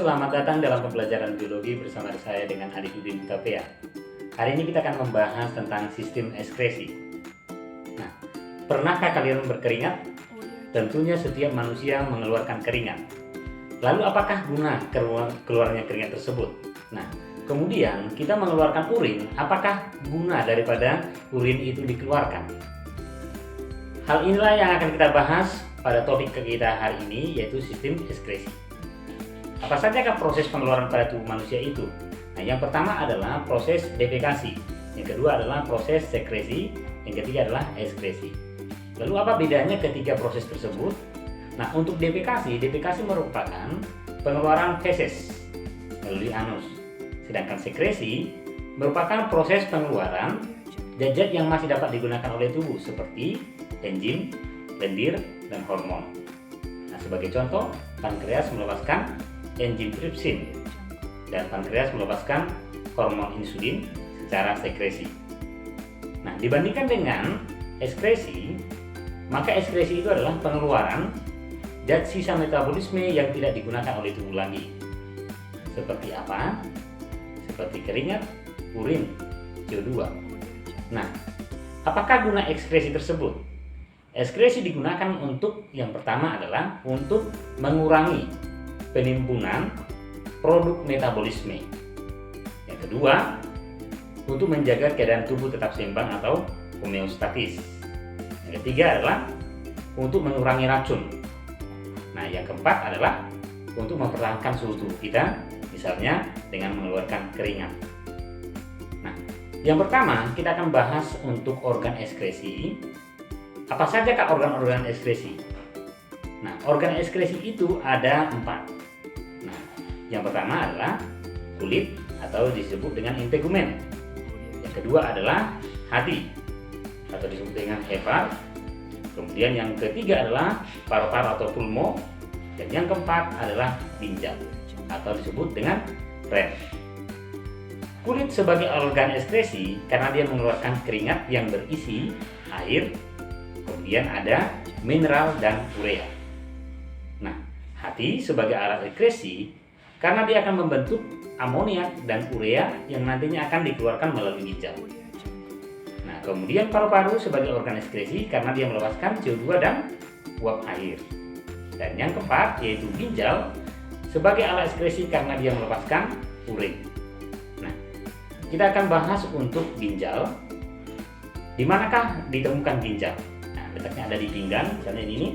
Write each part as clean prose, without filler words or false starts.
selamat datang dalam pembelajaran biologi bersama saya dengan Adikudin Utapea. Hari ini kita akan membahas tentang sistem ekskresi. Nah, pernahkah kalian berkeringat? Tentunya setiap manusia mengeluarkan keringat. Lalu apakah guna keluarnya keringat tersebut? Nah, kemudian kita mengeluarkan urin, apakah guna daripada urin itu dikeluarkan? Hal inilah yang akan kita bahas pada topik kita hari ini, yaitu sistem ekskresi. Apa sajakah proses pengeluaran pada tubuh manusia itu? Nah, yang pertama adalah proses defekasi, yang kedua adalah proses sekresi, yang ketiga adalah ekskresi. Lalu apa bedanya ketiga proses tersebut? Nah, untuk defekasi merupakan pengeluaran feses melalui anus. Sedangkan sekresi merupakan proses pengeluaran zat-zat yang masih dapat digunakan oleh tubuh seperti enzim, lendir, dan hormon. Nah, sebagai contoh, pankreas melepaskan enzim tripsin dan pankreas melepaskan hormon insulin secara sekresi. Nah, dibandingkan dengan ekskresi, maka ekskresi itu adalah pengeluaran zat sisa metabolisme yang tidak digunakan oleh tubuh lagi. Seperti apa? Seperti keringat, urin, CO2. Nah, apakah guna ekskresi tersebut? Ekskresi digunakan untuk yang pertama adalah untuk mengurangi penimbunan produk metabolisme. Yang kedua, untuk menjaga keadaan tubuh tetap seimbang atau homeostatis. Yang ketiga adalah untuk mengurangi racun. Nah, yang keempat adalah untuk mempertahankan suhu tubuh kita, misalnya dengan mengeluarkan keringat. Nah, yang pertama kita akan bahas untuk organ ekskresi. Apa saja kah organ-organ ekskresi? Nah, organ ekskresi itu ada 4. Nah, yang pertama adalah kulit atau disebut dengan integumen. Yang kedua adalah hati atau disebut dengan hepar. Kemudian yang ketiga adalah paru-paru atau pulmo. Dan yang keempat adalah ginjal atau disebut dengan ren. Kulit sebagai organ ekskresi karena dia mengeluarkan keringat yang berisi air, kemudian ada mineral dan urea. Nah, hati sebagai alat ekskresi karena dia akan membentuk amoniak dan urea yang nantinya akan dikeluarkan melalui ginjal. Nah, kemudian paru-paru sebagai organ ekskresi karena dia melepaskan CO2 dan uap air. Dan yang keempat yaitu ginjal sebagai alat ekskresi karena dia melepaskan urin. Nah, kita akan bahas untuk ginjal. Di manakah ditemukan ginjal? Nah, letaknya ada di pinggang, misalnya ini.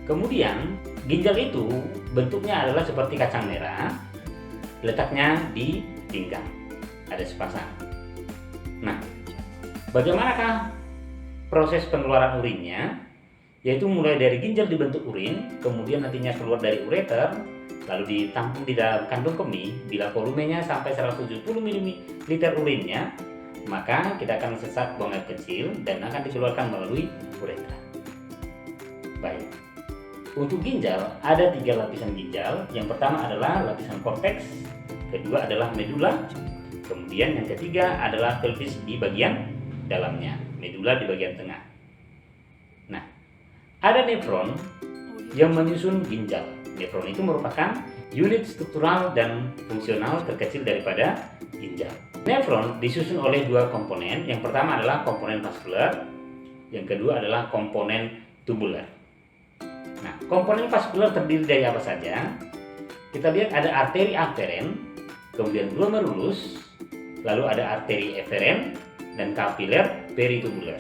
Kemudian ginjal itu bentuknya adalah seperti kacang merah, letaknya di pinggang, ada sepasang. Nah, bagaimanakah proses pengeluaran urinnya? Yaitu mulai dari ginjal dibentuk urin, kemudian nantinya keluar dari ureter, lalu ditampung di dalam kantong kemih. Bila volumenya sampai 170 ml urinnya, maka kita akan sesak buang air kecil dan akan dikeluarkan melalui ureter. Baik. Untuk ginjal, ada 3 lapisan ginjal. Yang pertama adalah lapisan korteks, kedua adalah medula, kemudian yang ketiga adalah pelvis di bagian dalamnya, medula di bagian tengah. Nah, ada nefron yang menyusun ginjal. Nefron itu merupakan unit struktural dan fungsional terkecil daripada ginjal. Nefron disusun oleh 2 komponen. Yang pertama adalah komponen vaskular, yang kedua adalah komponen tubular. Nah, komponen vaskular terdiri dari apa saja? Kita lihat ada arteri aferen, kemudian glomerulus, lalu ada arteri eferen, dan kapiler peritubular.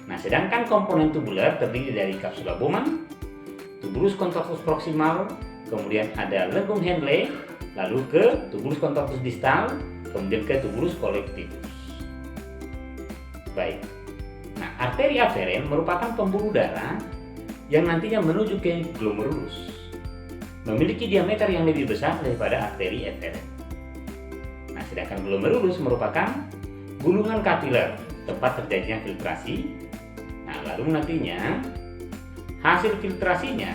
Nah, sedangkan komponen tubular terdiri dari capsula Bowman, tubulus contractus proximal, kemudian ada legum Henle, lalu ke tubulus contractus distal, kemudian ke tubulus collectus. Baik. Nah, arteri aferen merupakan pembuluh darah yang nantinya menuju ke glomerulus, memiliki diameter yang lebih besar daripada arteri eferen. Nah, sedangkan glomerulus merupakan gulungan kapiler, tempat terjadinya filtrasi. Nah, lalu nantinya hasil filtrasinya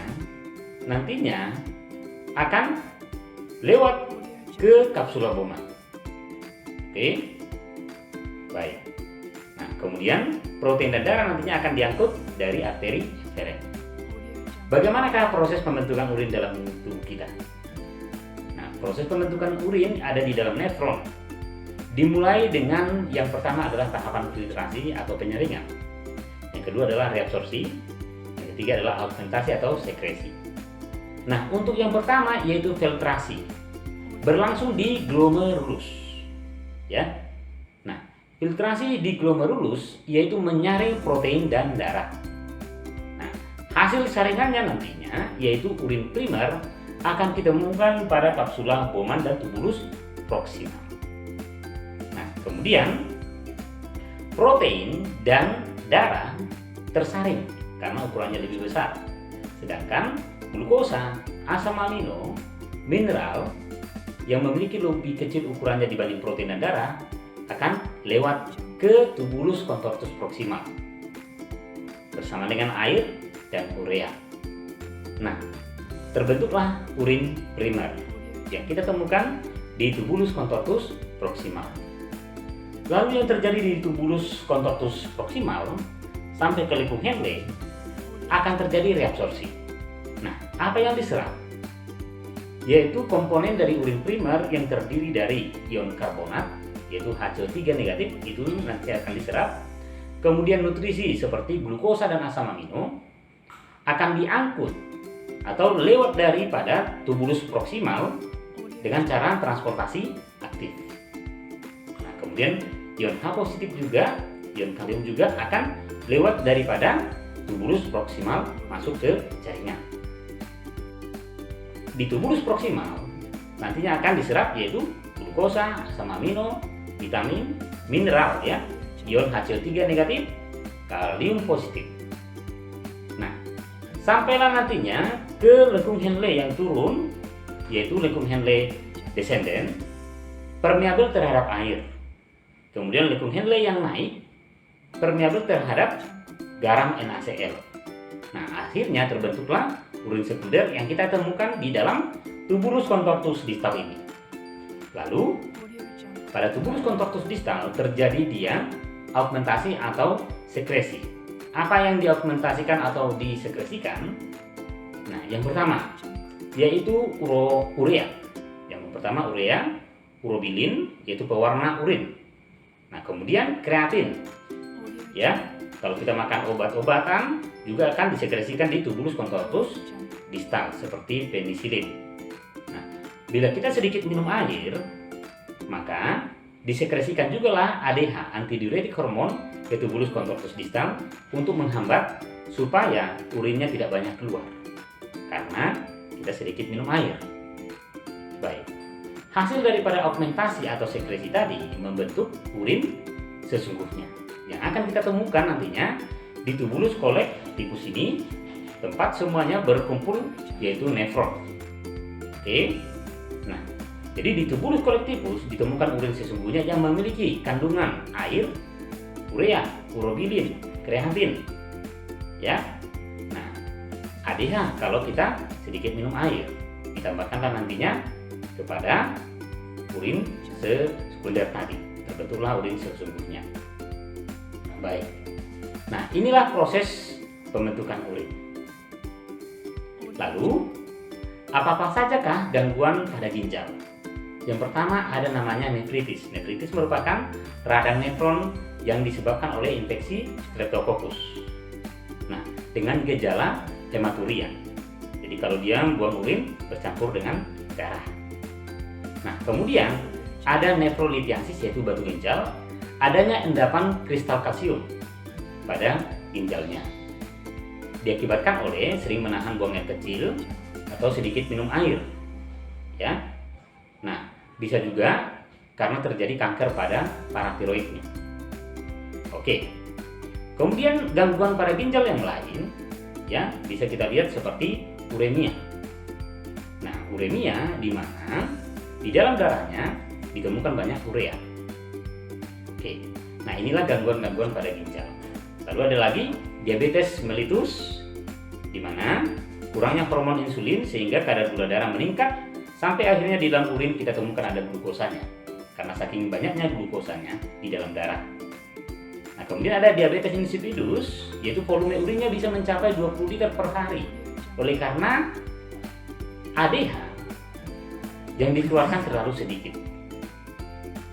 nantinya akan lewat ke kapsula Bowman. Oke, baik. Nah, kemudian protein dan darah nantinya akan diangkut dari arteri eferen. Bagaimanakah proses pembentukan urin dalam tubuh kita? proses pembentukan urin ada di dalam nefron. Dimulai dengan yang pertama adalah tahapan filtrasi atau penyaringan. Yang kedua adalah reabsorpsi. Yang ketiga adalah augmentasi atau sekresi. Nah, untuk yang pertama yaitu filtrasi. Berlangsung di glomerulus. Ya. Nah, filtrasi di glomerulus yaitu menyaring protein dan darah. Nah, hasil saringannya nantinya yaitu urin primer akan ditemukan pada kapsula Bowman dan tubulus proksimal. Nah, kemudian protein dan darah tersaring karena ukurannya lebih besar. Sedangkan glukosa, asam amino, mineral yang memiliki lebih kecil ukurannya dibanding protein dan darah akan lewat ke tubulus contortus proximal bersama dengan air dan urea. Nah, terbentuklah urin primer yang kita temukan di tubulus contortus proximal. Lalu yang terjadi di tubulus contortus proximal sampai ke lengkung Henle akan terjadi reabsorpsi. Nah, apa yang diserap? Yaitu komponen dari urin primer yang terdiri dari ion karbonat, yaitu HCO3 negatif, itu nanti akan diserap. Kemudian nutrisi seperti glukosa dan asam amino akan diangkut atau lewat daripada tubulus proksimal dengan cara transportasi aktif. Nah, kemudian ion H positif juga, ion kalium juga akan lewat daripada tubulus proksimal masuk ke jaringan. Di tubulus proksimal nantinya akan diserap yaitu glukosa, asam amino, vitamin, mineral ya, ion HCO3 negatif, kalium positif. Nah, sampailah nantinya ke lengkung Henle yang turun yaitu lengkung Henle descendant, permeabel terhadap air. Kemudian lengkung Henle yang naik permeabel terhadap garam NaCl. Nah, akhirnya terbentuklah urin sekunder yang kita temukan di dalam tubulus contortus distal ini. Lalu pada tubulus contortus distal terjadi dia augmentasi atau sekresi. Apa yang diaugmentasikan atau disekresikan? Nah, yang pertama yaitu urea. Yang pertama urea, urobilin yaitu pewarna urin. Nah, kemudian kreatin. Ya, kalau kita makan obat-obatan juga akan disekresikan di tubulus contortus distal seperti penisilin. Nah, bila kita sedikit minum air, maka disekresikan juga lah ADH, antidiuretik hormon, ke tubulus contortus distal untuk menghambat supaya urinnya tidak banyak keluar karena kita sedikit minum air. Baik, hasil daripada augmentasi atau sekresi tadi membentuk urin sesungguhnya yang akan kita temukan nantinya di tubulus kolektivus ini, tempat semuanya berkumpul yaitu nefron. Oke. Nah, jadi di tubulus kolektivus ditemukan urin sesungguhnya yang memiliki kandungan air, urea, urobilin, kreatin. Ya. Nah, ADH kalau kita sedikit minum air, ditambahkanlah nantinya kepada urin sekunder tadi. Terbentuklah urin sesungguhnya. Baik. Nah, inilah proses pembentukan urin. Lalu, apa-apa sajakah gangguan pada ginjal? Yang pertama ada namanya nefritis. Nefritis merupakan radang nefron yang disebabkan oleh infeksi Streptococcus. Nah, dengan gejala hematuria. Jadi kalau dia buang urin bercampur dengan darah. Nah, kemudian ada nefrolithiasis yaitu batu ginjal, adanya endapan kristal kalsium pada ginjalnya. Diakibatkan oleh sering menahan buang air kecil atau sedikit minum air. Ya. Nah, bisa juga karena terjadi kanker pada paratiroidnya. Oke. Kemudian gangguan pada ginjal yang lain ya, bisa kita lihat seperti uremia. Nah, uremia di mana di dalam darahnya ditemukan banyak urea. Oke. Nah, inilah gangguan-gangguan pada ginjal. Lalu ada lagi diabetes mellitus di mana kurangnya hormon insulin sehingga kadar gula darah meningkat sampai akhirnya di dalam urin kita temukan ada glukosanya karena saking banyaknya glukosanya di dalam darah. Nah, kemudian ada diabetes insipidus yaitu volume urinnya bisa mencapai 20 liter per hari oleh karena ADH yang dikeluarkan terlalu sedikit,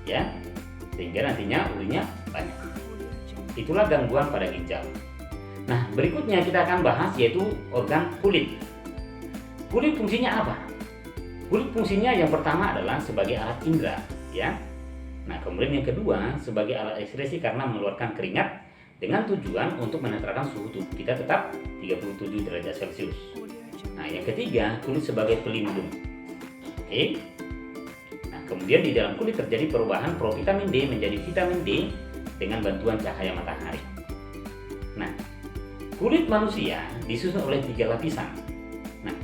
ya, sehingga nantinya urinnya banyak. Itulah gangguan pada ginjal. Nah, berikutnya kita akan bahas yaitu organ kulit. Kulit fungsinya apa? Kulit fungsinya yang pertama adalah sebagai alat indera, ya. Nah, kemudian yang kedua sebagai alat ekskresi karena mengeluarkan keringat dengan tujuan untuk menetralkan suhu tubuh kita tetap 37 derajat Celcius. Nah, yang ketiga, kulit sebagai pelindung. Oke. Nah, kemudian di dalam kulit terjadi perubahan provitamin D menjadi vitamin D dengan bantuan cahaya matahari. Nah, kulit manusia disusun oleh 3 lapisan. Nah,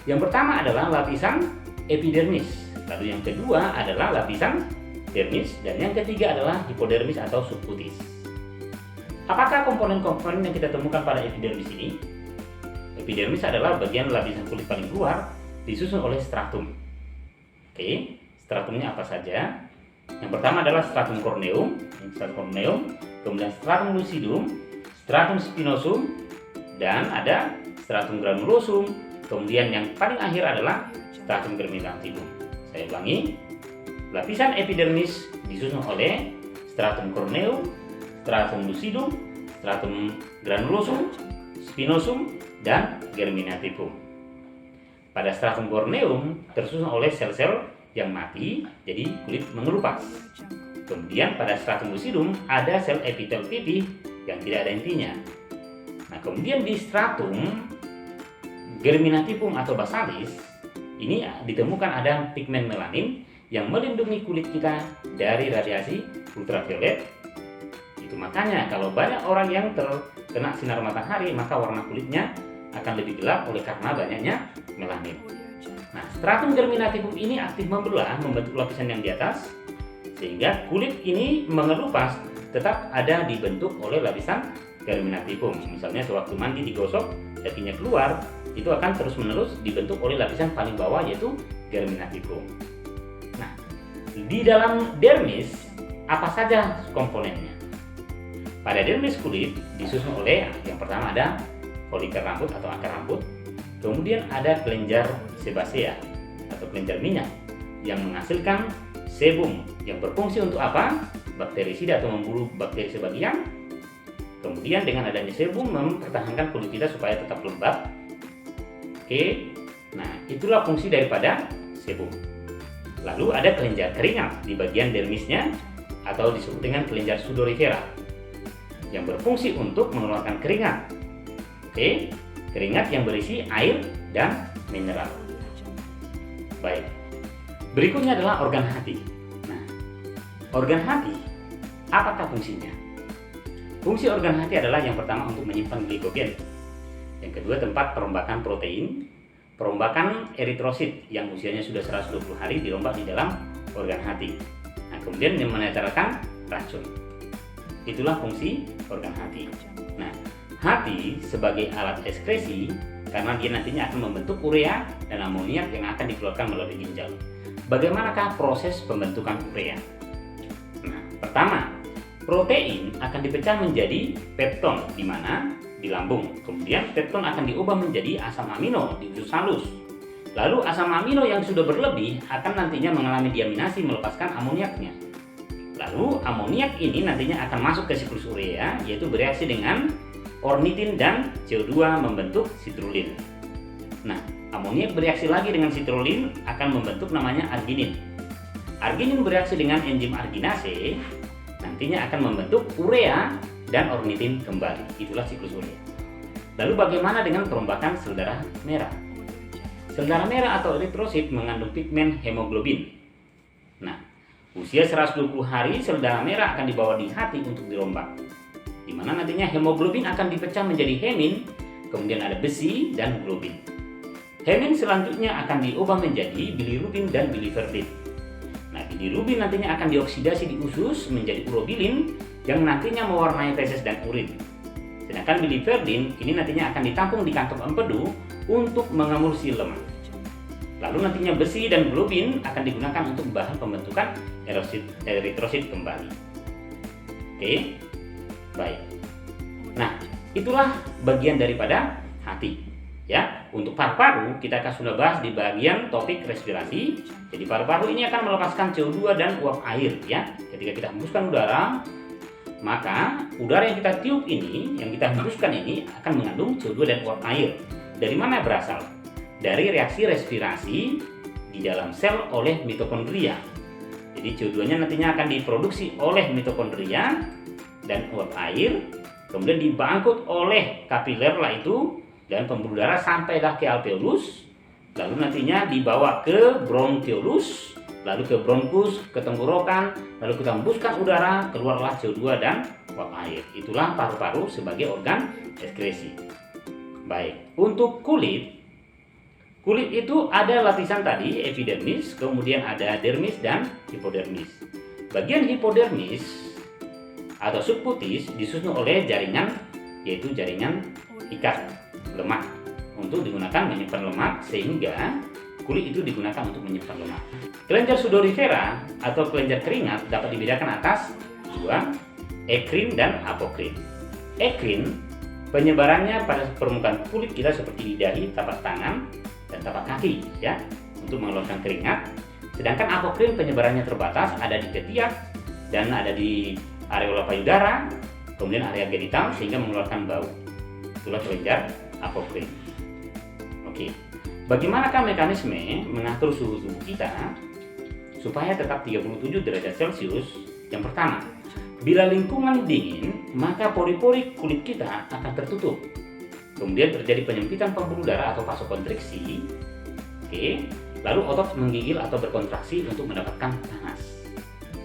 yang pertama adalah lapisan epidermis, lalu yang kedua adalah lapisan dermis, dan yang ketiga adalah hipodermis atau subkutis. Apakah komponen-komponen yang kita temukan pada epidermis ini? Epidermis adalah bagian lapisan kulit paling luar disusun oleh stratum. Oke, stratumnya apa saja? Yang pertama adalah stratum corneum, kemudian stratum lucidum, stratum spinosum, dan ada stratum granulosum, kemudian yang paling akhir adalah stratum germinativum. Saya ulangi, lapisan epidermis disusun oleh stratum corneum, stratum lucidum, stratum granulosum, spinosum, dan germinativum. Pada stratum corneum tersusun oleh sel-sel yang mati, jadi kulit mengelupas. Kemudian pada stratum lucidum ada sel epitel pipih yang tidak ada intinya. Nah, kemudian di stratum germinativum atau basalis ini ditemukan ada pigmen melanin yang melindungi kulit kita dari radiasi ultraviolet. Itu makanya kalau banyak orang yang terkena sinar matahari maka warna kulitnya akan lebih gelap oleh karena banyaknya melanin. Nah, stratum germinativum ini aktif membelah membentuk lapisan yang di atas sehingga kulit ini mengelupas tetap ada dibentuk oleh lapisan germinativum. Misalnya sewaktu mandi digosok dagingnya keluar, itu akan terus-menerus dibentuk oleh lapisan paling bawah yaitu germinativum. Nah, di dalam dermis apa saja komponennya? Pada dermis kulit disusun oleh yang pertama ada folikel rambut atau akar rambut, kemudian ada kelenjar sebasea atau kelenjar minyak yang menghasilkan sebum yang berfungsi untuk apa? Bakterisida atau membunuh bakteri sebagian. Kemudian dengan adanya sebum mempertahankan kulit kita supaya tetap lembab. Oke, nah itulah fungsi daripada sebum. Lalu ada kelenjar keringat di bagian dermisnya atau disebut dengan kelenjar sudorifera yang berfungsi untuk mengeluarkan keringat. Oke, keringat yang berisi air dan mineral. Baik, berikutnya adalah organ hati. Nah, organ hati, apakah fungsinya? Fungsi organ hati adalah yang pertama untuk menyimpan glikogen. Yang kedua tempat perombakan protein, perombakan eritrosit yang usianya sudah 120 hari dirombak di dalam organ hati. Nah, kemudian yang menetralkan racun. Itulah fungsi organ hati. Nah, hati sebagai alat ekskresi karena dia nantinya akan membentuk urea dan amoniak yang akan dikeluarkan melalui ginjal. Bagaimanakah proses pembentukan urea? Nah, pertama, protein akan dipecah menjadi pepton di mana di lambung. Kemudian pepton akan diubah menjadi asam amino di usus halus. Lalu asam amino yang sudah berlebih akan nantinya mengalami diaminasi melepaskan amoniaknya. Lalu amoniak ini nantinya akan masuk ke siklus urea yaitu bereaksi dengan ornitin dan CO2 membentuk sitrulin. Nah, amoniak bereaksi lagi dengan sitrulin akan membentuk namanya arginin. Arginin bereaksi dengan enzim arginase nantinya akan membentuk urea dan ornitin kembali. Itulah siklus urea. Lalu bagaimana dengan perombakan sel darah merah? Sel darah merah atau eritrosit mengandung pigmen hemoglobin. Nah, usia 120 hari sel darah merah akan dibawa di hati untuk dirombak. Di mana nantinya hemoglobin akan dipecah menjadi hemin, kemudian ada besi dan globin. Hemin selanjutnya akan diubah menjadi bilirubin dan biliverdin. Nah, bilirubin nantinya akan dioksidasi di usus menjadi urobilin yang nantinya mewarnai feses dan urin. Sedangkan biliverdin ini nantinya akan ditampung di kantong empedu untuk mengemulsi lemak. Lalu nantinya besi dan globin akan digunakan untuk bahan pembentukan eritrosit kembali. Oke, baik. Nah, itulah bagian daripada hati. Ya, untuk paru-paru kita akan sudah bahas di bagian topik respirasi. Jadi paru-paru ini akan melepaskan CO2 dan uap air ya. Ketika kita hembuskan udara, maka udara yang kita tiup ini, yang kita hembuskan ini akan mengandung CO2 dan uap air. Dari mana berasal? Dari reaksi respirasi di dalam sel oleh mitokondria. Jadi CO2-nya nantinya akan diproduksi oleh mitokondria dan uap air, kemudian dibangkut oleh kapiler lah itu dan pembuluh darah sampailah ke alveolus, lalu nantinya dibawa ke bronkiolus, lalu ke bronkus, ke tenggorokan, lalu kita hembuskan udara, keluarlah CO2 dan uap air. Itulah paru-paru sebagai organ ekskresi. Baik, untuk kulit itu ada lapisan tadi, epidermis, kemudian ada dermis dan hipodermis. Bagian hipodermis atau subkutis disusun oleh jaringan, yaitu jaringan ikat lemak untuk digunakan menyimpan lemak, sehingga kulit itu digunakan untuk menyimpan lemak. Kelenjar sudorifera atau kelenjar keringat dapat dibedakan atas dua, ekrin dan apokrin. Ekrin penyebarannya pada permukaan kulit kita seperti di dahi, tapak tangan, dan tapak kaki ya, untuk mengeluarkan keringat. Sedangkan apokrin penyebarannya terbatas, ada di ketiak dan ada di areola payudara, kemudian area genital sehingga mengeluarkan bau. Itulah kelenjar apokrin. Oke, bagaimanakah mekanisme mengatur suhu tubuh kita supaya tetap 37 derajat Celcius? Yang pertama, bila lingkungan dingin, maka pori-pori kulit kita akan tertutup. Kemudian terjadi penyempitan pembuluh darah atau vasokonstriksi. Oke, lalu otot menggigil atau berkontraksi untuk mendapatkan panas.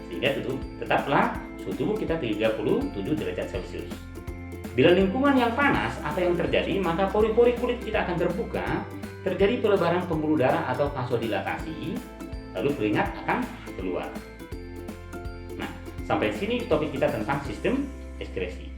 Sehingga tetaplah suhu tubuh kita 37 derajat Celcius. Bila lingkungan yang panas, apa yang terjadi? Maka pori-pori kulit kita akan terbuka, terjadi pelebaran pembuluh darah atau vasodilatasi, lalu keringat akan keluar. Nah, sampai sini topik kita tentang sistem ekskresi.